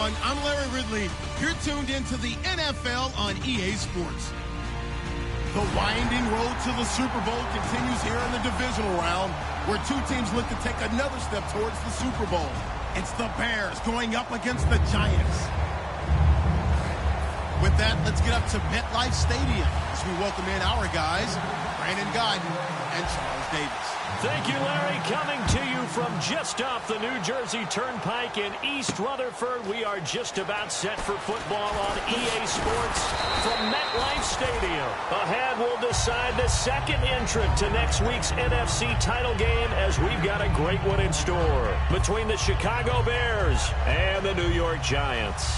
everyone. I'm Larry Ridley. You're tuned into the NFL on EA Sports. The winding road to the Super Bowl continues here in the divisional round, where two teams look to take another step towards the Super Bowl. It's the Bears going up against the Giants. With that, let's get up to MetLife Stadium as we welcome in our guys, Brandon Guyton and Charles Davis. Thank you, Larry. Coming to you from just off the New Jersey Turnpike in East Rutherford, we are just about set for football on EA Sports from MetLife Stadium. Ahead, we'll decide the second entrant to next week's NFC title game, as we've got a great one in store between the Chicago Bears and the New York Giants.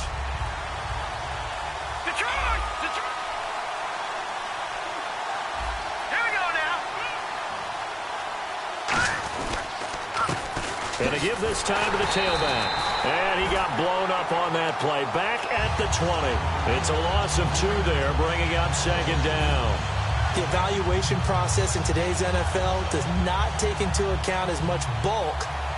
And to give this time to the tailback. And he got blown up on that play. Back at the 20. It's a loss of 2 there, bringing up second down. The evaluation process in today's NFL does not take into account as much bulk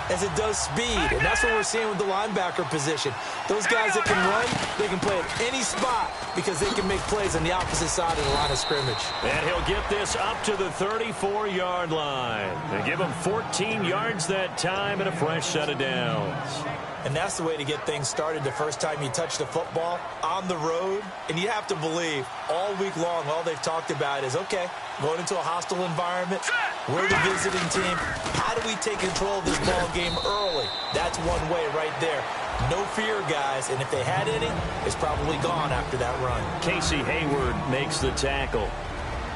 as it does speed. And that's what we're seeing with the linebacker position. Those guys that can run, they can play at any spot because they can make plays on the opposite side of the line of scrimmage. And he'll get this up to the 34-yard line. They give him 14 yards that time and a fresh set of downs. And that's the way to get things started the first time you touch the football on the road. And you have to believe all week long, all they've talked about is, okay, going into a hostile environment, we're the visiting team. How do we take control of this ball game early? That's one way right there. No fear, guys, and if they had any, it's probably gone after that run. Casey Hayward makes the tackle.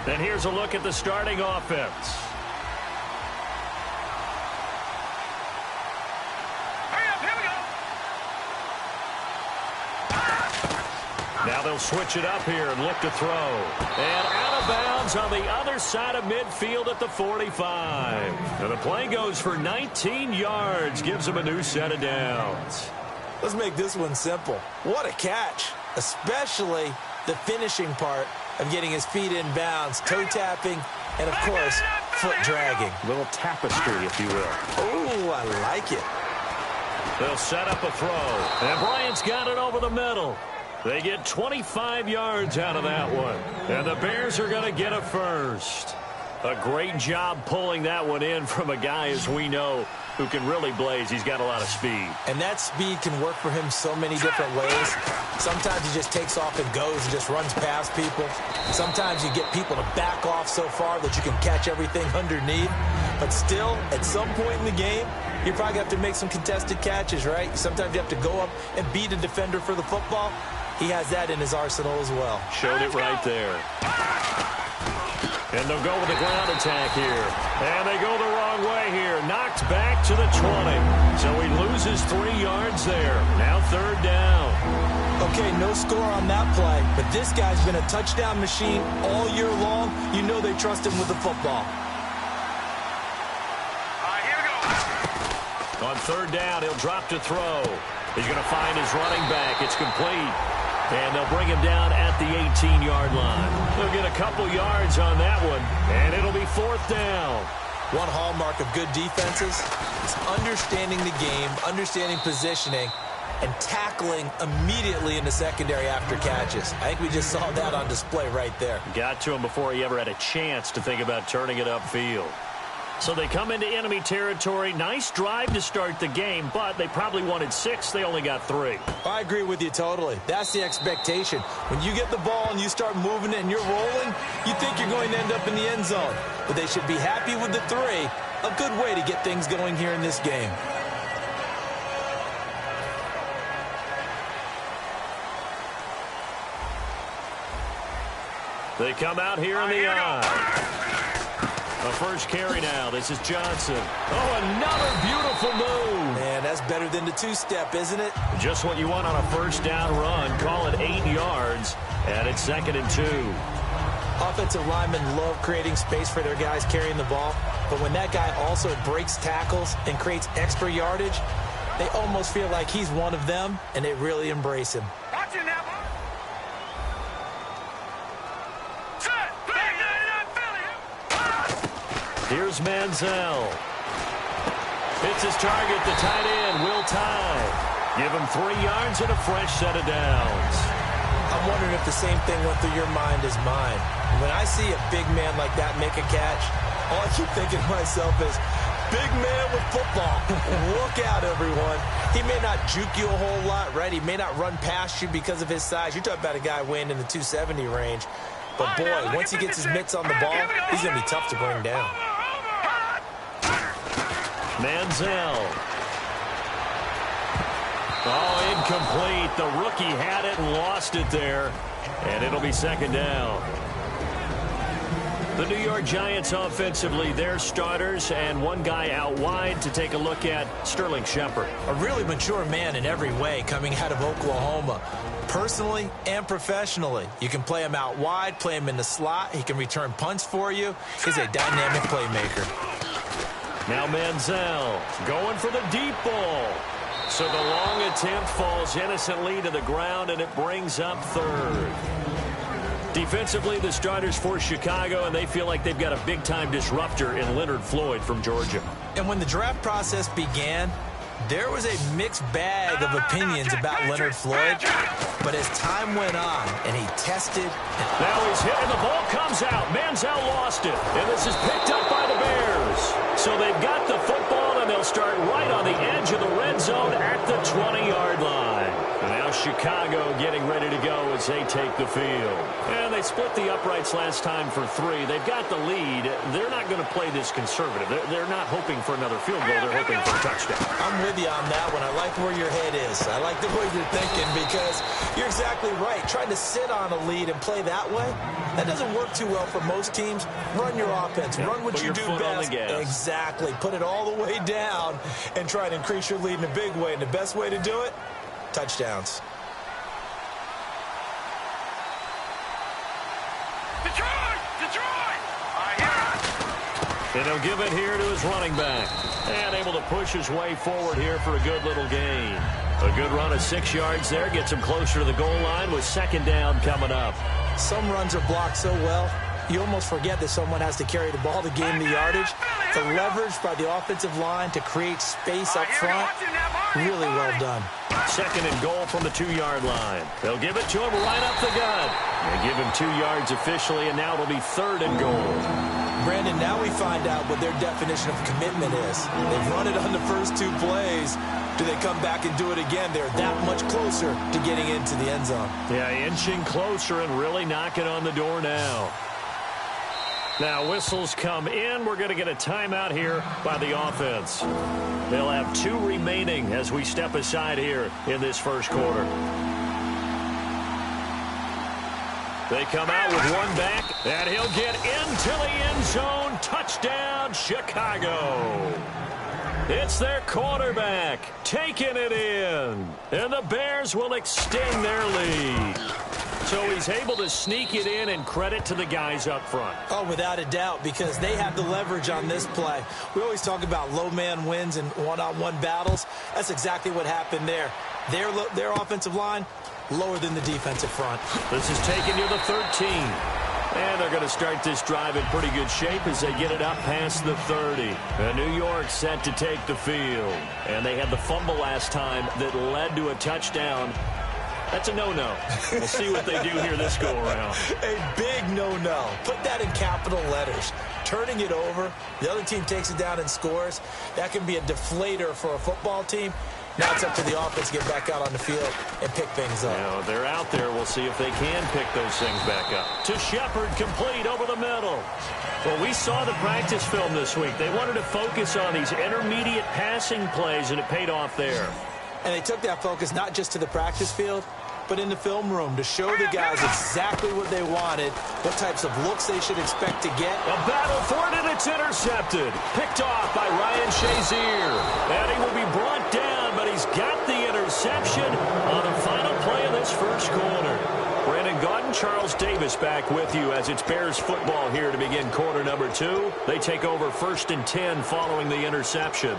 And here's a look at the starting offense. Now they'll switch it up here and look to throw. And out of bounds on the other side of midfield at the 45. And the play goes for 19 yards, gives them a new set of downs. Let's make this one simple. What a catch, especially the finishing part of getting his feet in bounds, toe tapping, and, of course, foot dragging. A little tapestry, if you will. Oh, I like it. They'll set up a throw. And Bryant's got it over the middle. They get 25 yards out of that one. And the Bears are going to get a first. A great job pulling that one in from a guy, as we know, who can really blaze. He's got a lot of speed. And that speed can work for him so many different ways. Sometimes he just takes off and goes and just runs past people. Sometimes you get people to back off so far that you can catch everything underneath. But still, at some point in the game, you probably have to make some contested catches, right? Sometimes you have to go up and beat a defender for the football. He has that in his arsenal as well. Showed it right there. And they'll go with the ground attack here. And they go the wrong way here. Knocked back to the 20. So he loses 3 yards there. Now third down. Okay, no score on that play. But this guy's been a touchdown machine all year long. You know they trust him with the football. Here we go. On third down, he'll drop to throw. He's going to find his running back. It's complete. And they'll bring him down at the 18-yard line. They'll get a couple yards on that one, and it'll be fourth down. One hallmark of good defenses is understanding the game, understanding positioning, and tackling immediately in the secondary after catches. I think we just saw that on display right there. Got to him before he ever had a chance to think about turning it upfield. So they come into enemy territory. Nice drive to start the game, but they probably wanted 6. They only got 3. I agree with you totally. That's the expectation. When you get the ball and you start moving it and you're rolling, you think you're going to end up in the end zone. But they should be happy with the 3. A good way to get things going here in this game. They come out here in the eye. A first carry now. This is Johnson. Oh, another beautiful move. Man, that's better than the 2-step, isn't it? Just what you want on a first down run. Call it 8 yards, and it's 2nd and 2. Offensive linemen love creating space for their guys carrying the ball, but when that guy also breaks tackles and creates extra yardage, they almost feel like he's one of them, and they really embrace him. Watch it now. Here's Manziel. Hits his target, the tight end, Will Tye. Give him 3 yards and a fresh set of downs. I'm wondering if the same thing went through your mind as mine. When I see a big man like that make a catch, all I keep thinking to myself is, big man with football. Look out, everyone. He may not juke you a whole lot, right? He may not run past you because of his size. You're talking about a guy weighing in the 270 range. But, boy, once he gets his mitts on the ball, he's going to be tough to bring down. Manziel. Oh, incomplete. The rookie had it and lost it there. And it'll be second down. The New York Giants offensively, their starters and one guy out wide to take a look at Sterling Shepard. A really mature man in every way coming out of Oklahoma. Personally and professionally. You can play him out wide, play him in the slot. He can return punts for you. He's a dynamic playmaker. Now Manziel going for the deep ball. So the long attempt falls innocently to the ground, and it brings up third. Defensively, the starters for Chicago, and they feel like they've got a big-time disruptor in Leonard Floyd from Georgia. And when the draft process began, there was a mixed bag of opinions about Leonard Floyd. But as time went on and he tested. Now he's hit and the ball comes out. Manziel lost it. And this is picked up by the Bears. So they've got the football and they'll start right on the edge of the red zone at the 20-yard line. And now Chicago getting ready to go as they take the field. And they split the uprights last time for 3. They've got the lead. They're not going to play this conservative. They're not hoping for another field goal. They're hoping for a touchdown. I'm with you on that one. I like where your head is. I like the way you're thinking because you're exactly right. Trying to sit on a lead and play that way, that doesn't work too well for most teams. Run your offense. Run what you do best. Exactly. Put it all the way down and try to increase your lead in a big way. And the best way to do it, touchdowns. And he'll give it here to his running back. And able to push his way forward here for a good little gain. A good run of 6 yards there. Gets him closer to the goal line with second down coming up. Some runs are blocked so well, you almost forget that someone has to carry the ball to gain the yardage. The leverage by the offensive line to create space up front, really well done. Second and goal from the 2-yard line. They'll give it to him right up the gut. They give him 2 yards officially, and now it'll be third and goal. Brandon, now we find out what their definition of commitment is. They've run it on the first 2 plays. Do they come back and do it again? They're that much closer to getting into the end zone. Yeah, inching closer and really knocking on the door now. Now whistles come in. We're going to get a timeout here by the offense. They'll have 2 remaining as we step aside here in this first quarter. They come out with one back, and he'll get into the end zone. Touchdown, Chicago. It's their quarterback taking it in, and the Bears will extend their lead. So he's able to sneak it in, and credit to the guys up front. Oh, without a doubt, because they have the leverage on this play. We always talk about low man wins and one-on-one battles. That's exactly what happened there. Their offensive line, lower than the defensive front. This is taken to the 13. And they're going to start this drive in pretty good shape as they get it up past the 30. And New York set to take the field. And they had the fumble last time that led to a touchdown. That's a no-no. We'll see what they do here this go-around. A big no-no. Put that in capital letters. Turning it over, the other team takes it down and scores. That can be a deflator for a football team. Now it's up to the offense to get back out on the field and pick things up. Now they're out there. We'll see if they can pick those things back up. To Shepard, complete over the middle. Well, we saw the practice film this week. They wanted to focus on these intermediate passing plays, and it paid off there. And they took that focus not just to the practice field, but in the film room to show the guys exactly what they wanted, what types of looks they should expect to get. A battle for it, and it's intercepted. Picked off by Ryan Shazier. And he will be brought down, but he's got the interception on the final play of this first quarter. Brandon Gaudin, Charles Davis back with you as it's Bears football here to begin quarter number 2. They take over 1st and 10 following the interception.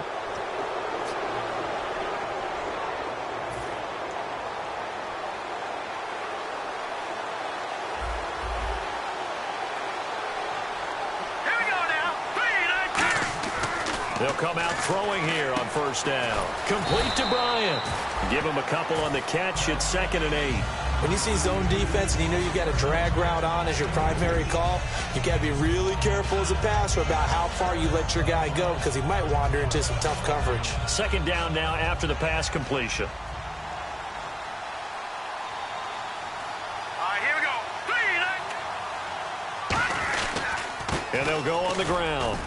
They'll come out throwing here on first down. Complete to Bryant. Give him a couple on the catch. It's 2nd and 8. When you see zone defense and you know you've got a drag route on as your primary call, you've got to be really careful as a passer about how far you let your guy go because he might wander into some tough coverage. 2nd down now after the pass completion. All right, here we go. And they'll go on the ground.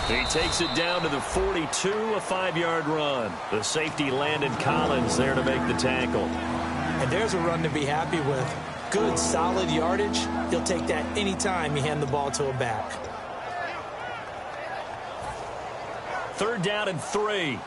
He takes it down to the 42, a 5-yard run. The safety Landon Collins there to make the tackle. And there's a run to be happy with. Good, solid yardage. He'll take that anytime you hand the ball to a back. 3rd down and 3.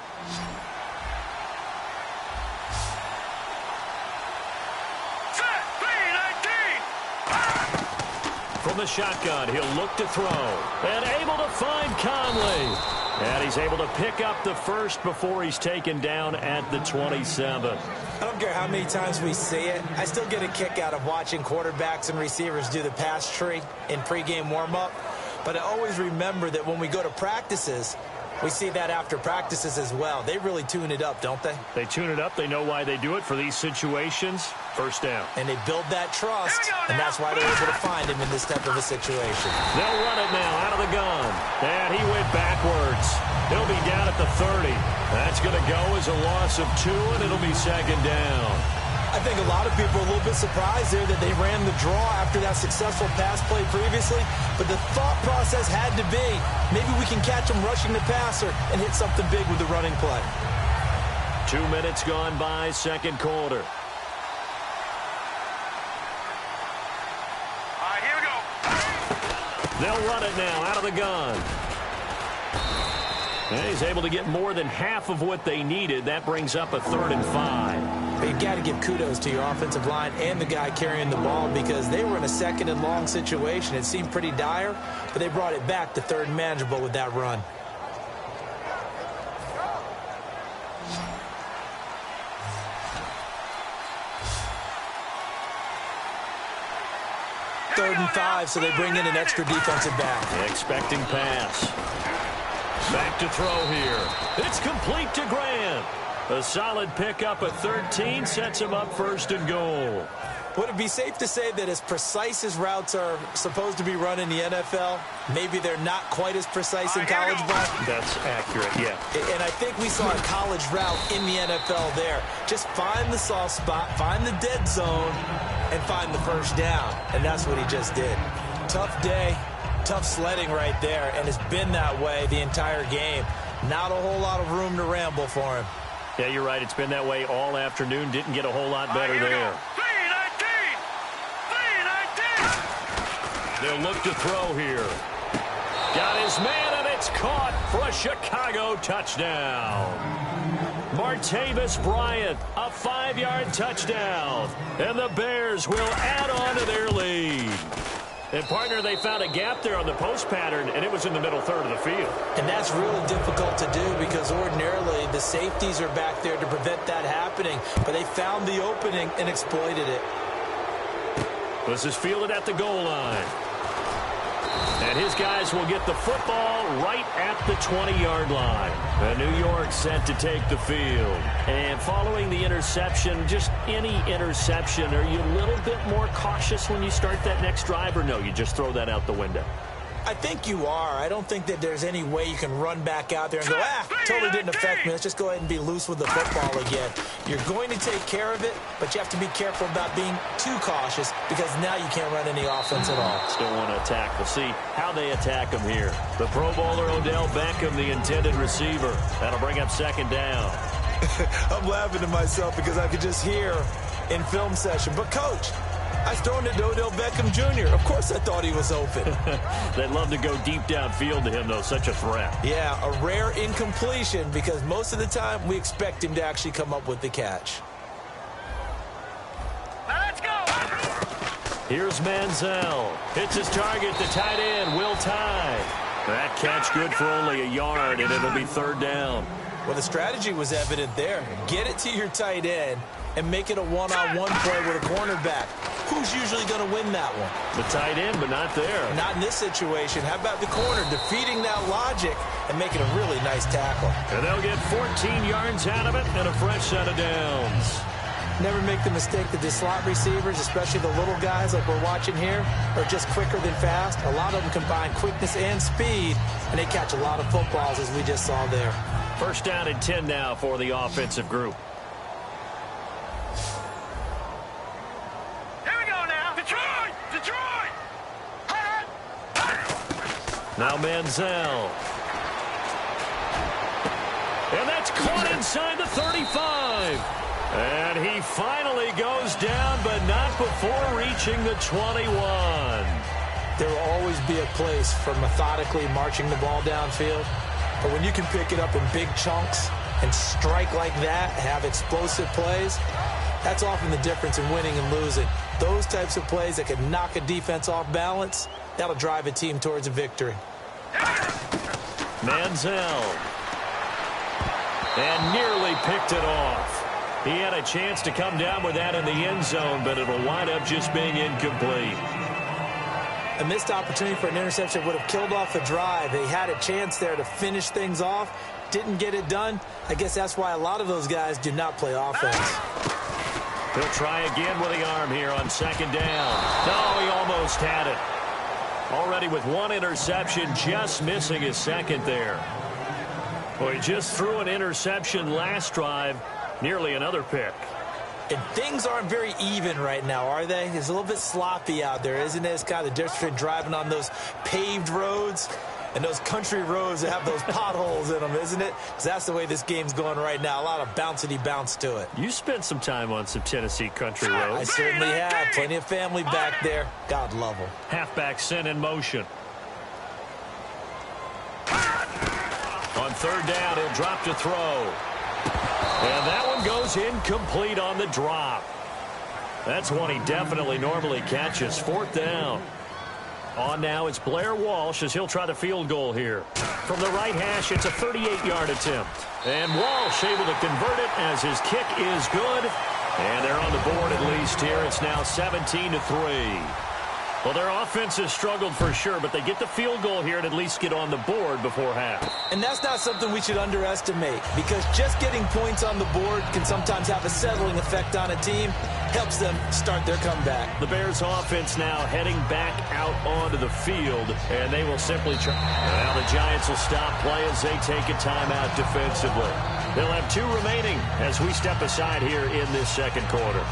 From the shotgun, he'll look to throw. And able to find Conley. And he's able to pick up the first before he's taken down at the 27. I don't care how many times we see it. I still get a kick out of watching quarterbacks and receivers do the pass tree in pregame warm-up. But I always remember that when we go to practices, we see that after practices as well. They really tune it up, don't they? They tune it up. They know why they do it for these situations. First down. And they build that trust, and that's why they're able to find him in this type of a situation. They'll run it now out of the gun. And he went backwards. He'll be down at the 30. That's going to go as a loss of 2, and it'll be 2nd down. I think a lot of people are a little bit surprised there that they ran the draw after that successful pass play previously. But the thought process had to be, maybe we can catch him rushing the passer and hit something big with the running play. 2 minutes gone by, 2nd quarter. All right, here we go. They'll run it now out of the gun. And he's able to get more than half of what they needed. That brings up a 3rd and 5. But you've got to give kudos to your offensive line and the guy carrying the ball because they were in a 2nd and long situation. It seemed pretty dire, but they brought it back to 3rd and manageable with that run. Third and 5, so they bring in an extra defensive back. Expecting pass. Back to throw here. It's complete to Grant. A solid pickup at 13 sets him up 1st and goal. Would it be safe to say that as precise as routes are supposed to be run in the NFL, maybe they're not quite as precise in college ball? That's accurate, yeah. And I think we saw a college route in the NFL there. Just find the soft spot, find the dead zone, and find the first down. And that's what he just did. Tough day, tough sledding right there, and it's been that way the entire game. Not a whole lot of room to ramble for him. Yeah, you're right. It's been that way all afternoon. Didn't get a whole lot better there. 3-19. They'll look to throw here. Got his man, and it's caught for a Chicago touchdown. Martavis Bryant, a 5-yard touchdown. And the Bears will add on to their lead. And, partner, they found a gap there on the post pattern, and it was in the middle 3rd of the field. And that's really difficult to do because ordinarily the safeties are back there to prevent that happening. But they found the opening and exploited it. This is fielded at the goal line. And his guys will get the football right at the 20-yard line. And New York set to take the field. And following the interception, just any interception, are you a little bit more cautious when you start that next drive, or no, you just throw that out the window? I think you are. I don't think that there's any way you can run back out there and go, totally didn't affect me. Let's just go ahead and be loose with the football again. You're going to take care of it, but you have to be careful about being too cautious because now you can't run any offense at all. Still want to attack. We'll see how they attack him here. The Pro Bowler Odell Beckham, the intended receiver. That'll bring up 2nd down. I'm laughing to myself because I could just hear in film session, but Coach, I was throwing it to Odell Beckham Jr. Of course I thought he was open. They'd love to go deep downfield to him, though. Such a threat. Yeah, a rare incompletion because most of the time we expect him to actually come up with the catch. Let's go. Here's Manziel. Hits his target, the tight end, Will Tye. That catch good for only a yard, and it'll be 3rd down. Well, the strategy was evident there. Get it to your tight end and make it a one-on-one play with a cornerback. who's usually going to win that one? The tight end, but not there. Not in this situation. How about the corner defeating that logic and making a really nice tackle? And they'll get 14 yards out of it and a fresh set of downs. Never make the mistake that the slot receivers, especially the little guys like we're watching here, are just quicker than fast. A lot of them combine quickness and speed, and they catch a lot of footballs, as we just saw there. First down and 10 now for the offensive group. Here we go now. Detroit! Detroit! Now Manziel. And that's caught inside the 35. And he finally goes down, but not before reaching the 21. There will always be a place for methodically marching the ball downfield. But when you can pick it up in big chunks and strike like that, have explosive plays, that's often the difference in winning and losing. Those types of plays that can knock a defense off balance, that'll drive a team towards a victory. Manziel. And nearly picked it off. He had a chance to come down with that in the end zone, but it'll wind up just being incomplete. A missed opportunity for an interception would have killed off a drive. They had a chance there to finish things off. Didn't get it done. I guess that's why a lot of those guys do not play offense. He'll try again with the arm here on second down. No, he almost had it. Already with one interception, just missing his second there. Well, he just threw an interception last drive. Nearly another pick. And things aren't very even right now, are they? It's a little bit sloppy out there, isn't it? It's kind of the difference between driving on those paved roads and those country roads that have those potholes in them, isn't it? Because that's the way this game's going right now. A lot of bouncy bounce to it. You spent some time on some Tennessee country roads. I certainly have. Plenty of family back there. God love them. Halfback sent in motion. On third down, he'll drop to throw. And that one goes incomplete on the drop. That's one he definitely normally catches. Fourth down. On now, it's Blair Walsh as he'll try the field goal here. From the right hash, it's a 38-yard attempt. And Walsh able to convert it as his kick is good. And they're on the board at least here. It's now 17-3. Well, their offense has struggled for sure, but they get the field goal here and at least get on the board before half. And that's not something we should underestimate, because just getting points on the board can sometimes have a settling effect on a team. Helps them start their comeback. The Bears offense now heading back out onto the field, and they will simply try. Now the Giants will stop play as they take a timeout defensively. They'll have 2 remaining as we step aside here in this second quarter.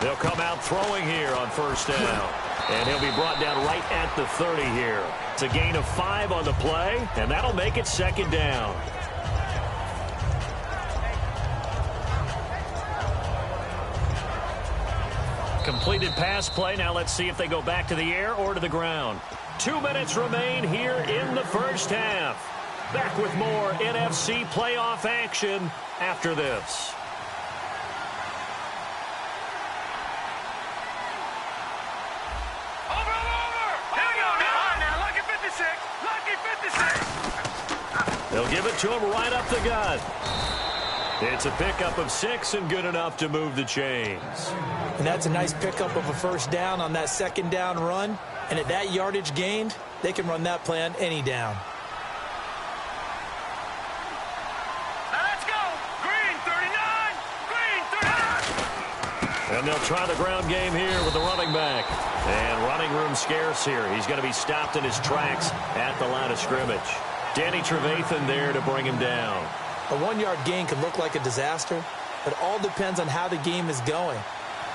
They'll come out throwing here on first down. And he'll be brought down right at the 30 here. It's a gain of 5 on the play, and that'll make it second down. Completed pass play. Now let's see if they go back to the air or to the ground. 2 minutes remain here in the first half. Back with more NFC playoff action after this. They'll give it to him right up the gut. It's a pickup of 6 and good enough to move the chains. And that's a nice pickup of a first down on that second down run. And at that yardage gained, they can run that play on any down. Now let's go. Green 39. Green 39. And they'll try the ground game here with the running back. And running room scarce here. He's going to be stopped in his tracks at the line of scrimmage. Danny Trevathan there to bring him down. A 1-yard gain can look like a disaster, but all depends on how the game is going.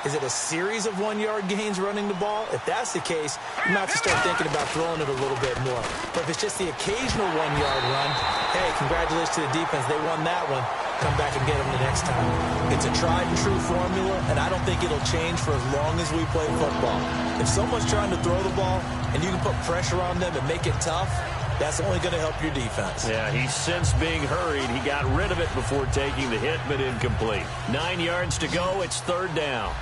Is it a series of 1-yard gains running the ball? If that's the case, you might have to start thinking about throwing it a little bit more. But if it's just the occasional 1-yard run, hey, congratulations to the defense. They won that one. Come back and get them the next time. It's a tried-and-true formula, and I don't think it'll change for as long as we play football. If someone's trying to throw the ball and you can put pressure on them and make it tough, that's only going to help your defense. Yeah, he's since being hurried. He got rid of it before taking the hit, but incomplete. 9 yards to go. It's third down.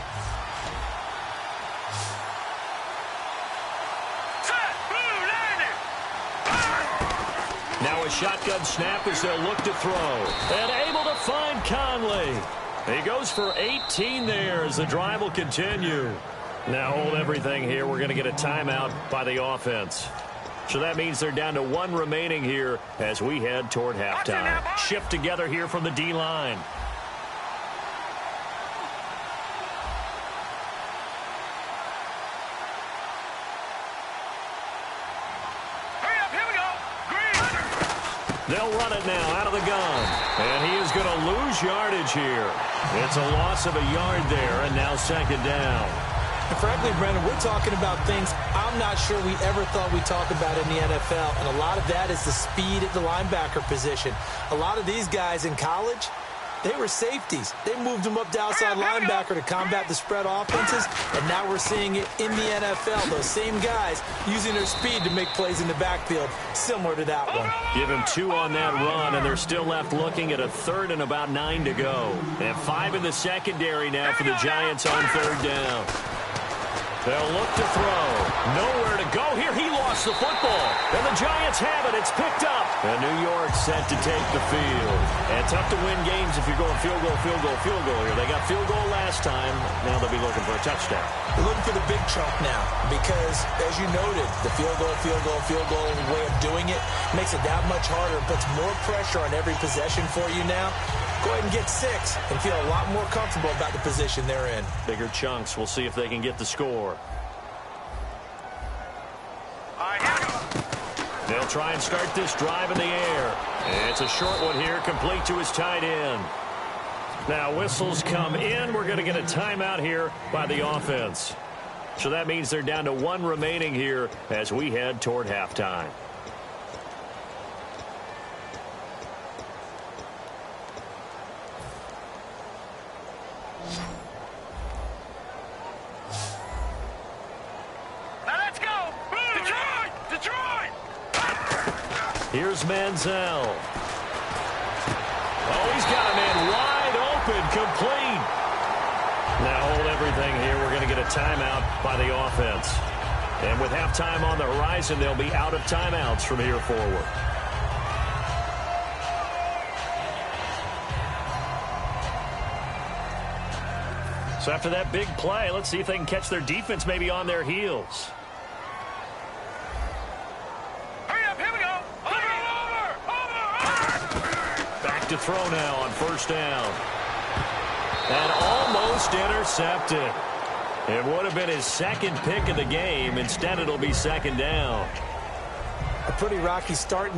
Now a shotgun snap as they'll look to throw. And able to find Conley. He goes for 18 there as the drive will continue. Now hold everything here. We're going to get a timeout by the offense. So that means they're down to 1 remaining here as we head toward halftime. Shift together here from the D-line. They'll run it now out of the gun. And he is going to lose yardage here. It's a loss of a yard there, and now second down. And frankly, Brandon, we're talking about things I'm not sure we ever thought we'd talk about in the NFL. And a lot of that is the speed at the linebacker position. A lot of these guys in college, they were safeties. They moved them up to outside linebacker to combat the spread offenses, and now we're seeing it in the NFL. Those same guys using their speed to make plays in the backfield, similar to that one. Give him 2 on that run, and they're still left looking at a 3rd and about 9 to go. And 5 in the secondary now for the Giants on 3rd down. They'll look to throw. Nowhere to go here. He lost the football. And the Giants have it. It's picked up. And New York set to take the field. And tough to win games if you're going field goal here. They got field goal last time. Now they'll be looking for a touchdown. They're looking for the big chunk now because, as you noted, the field goal way of doing it makes it that much harder. It puts more pressure on every possession for you now. Go ahead and get 6 and feel a lot more comfortable about the position they're in. Bigger chunks. We'll see if they can get the score. They'll try and start this drive in the air. It's a short one here, complete to his tight end. Now whistles come in. We're going to get a timeout here by the offense. So that means they're down to 1 remaining here as we head toward halftime. Here's Manziel. Oh, he's got a man wide open, complete. Now hold everything here. We're going to get a timeout by the offense. And with halftime on the horizon, they'll be out of timeouts from here forward. So after that big play, let's see if they can catch their defense maybe on their heels. To throw now on 1st down. And almost intercepted. It would have been his 2nd pick of the game. Instead, it'll be 2nd down. A pretty rocky start.